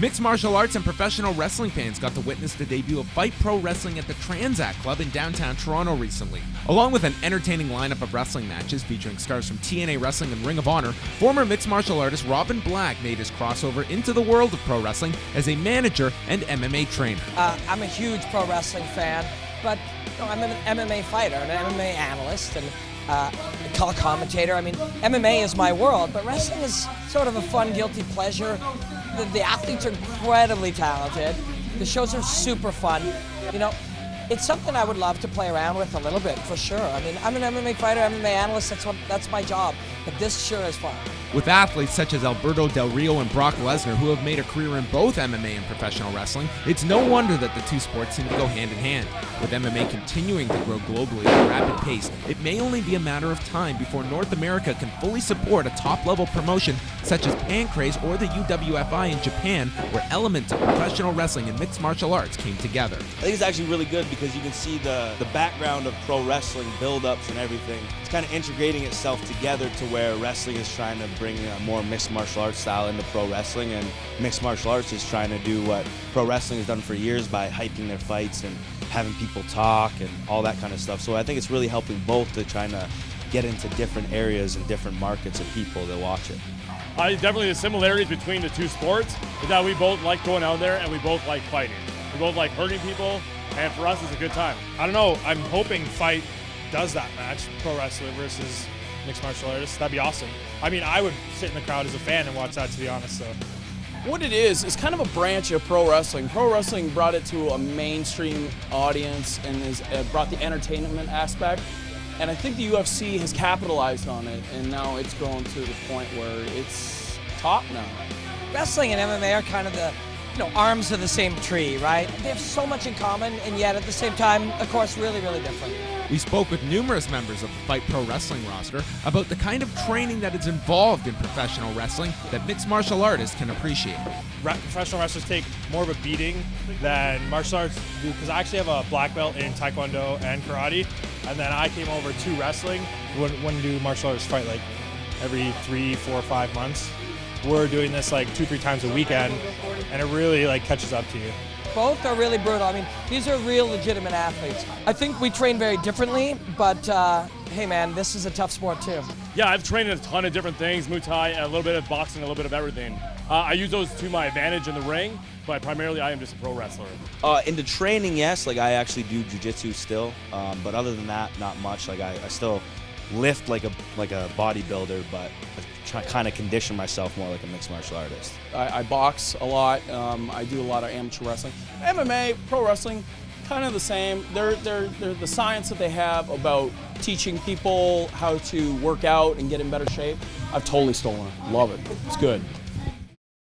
Mixed martial arts and professional wrestling fans got to witness the debut of Fight Pro Wrestling at the Transact Club in downtown Toronto recently. Along with an entertaining lineup of wrestling matches featuring stars from TNA Wrestling and Ring of Honor, former mixed martial artist Robin Black made his crossover into the world of pro wrestling as a manager and MMA trainer. I'm a huge pro wrestling fan, but I'm an MMA fighter, an MMA analyst, and color commentator. I mean, MMA is my world, but wrestling is sort of a fun, guilty pleasure. The athletes are incredibly talented. The shows are super fun. You know, it's something I would love to play around with a little bit, for sure. I mean, I'm an MMA fighter, MMA analyst, that's my job, but this sure is fun. With athletes such as Alberto Del Rio and Brock Lesnar, who have made a career in both MMA and professional wrestling, it's no wonder that the two sports seem to go hand in hand. With MMA continuing to grow globally at a rapid pace, it may only be a matter of time before North America can fully support a top-level promotion such as Pancrase or the UWFI in Japan, where elements of professional wrestling and mixed martial arts came together. I think it's actually really good because you can see the background of pro wrestling, build-ups and everything. It's kind of integrating itself together to where wrestling is trying to bring a more mixed martial arts style into pro wrestling, and mixed martial arts is trying to do what pro wrestling has done for years by hyping their fights and having people talk and all that kind of stuff. So I think it's really helping both to trying to get into different areas and different markets of people that watch it. Definitely the similarities between the two sports is that we both like going out there and we both like fighting. We both like hurting people, and for us it's a good time. I don't know, I'm hoping Fight does that match, pro wrestler versus mixed martial artists. That'd be awesome. I mean, I would sit in the crowd as a fan and watch that, to be honest. So, what it is kind of a branch of pro wrestling. Pro wrestling brought it to a mainstream audience and has brought the entertainment aspect. And I think the UFC has capitalized on it, and now it's grown to the point where it's top now. Wrestling and MMA are kind of the arms of the same tree, right? They have so much in common, and yet at the same time, of course, really, really different. We spoke with numerous members of the Fight Pro Wrestling roster about the kind of training that is involved in professional wrestling that mixed martial artists can appreciate. Professional wrestlers take more of a beating than martial arts do, because I actually have a black belt in Taekwondo and Karate, and then I came over to wrestling. When do martial artists fight like every 3, 4, 5 months? We're doing this like 2-3 times a weekend, and it really like catches up to you. Both are really brutal. I mean, these are real legitimate athletes. I think we train very differently, but hey man, this is a tough sport too. Yeah, I've trained in a ton of different things, Muay Thai, a little bit of boxing, a little bit of everything. I use those to my advantage in the ring, but primarily I am just a pro wrestler. Into training, yes, like I actually do jiu-jitsu still, but other than that, not much. Like I still lift like a bodybuilder, but I kind of condition myself more like a mixed martial artist. I box a lot. I do a lot of amateur wrestling. MMA, pro wrestling, kind of the same. They're the science that they have about teaching people how to work out and get in better shape. I've totally stolen it. Love it. It's good.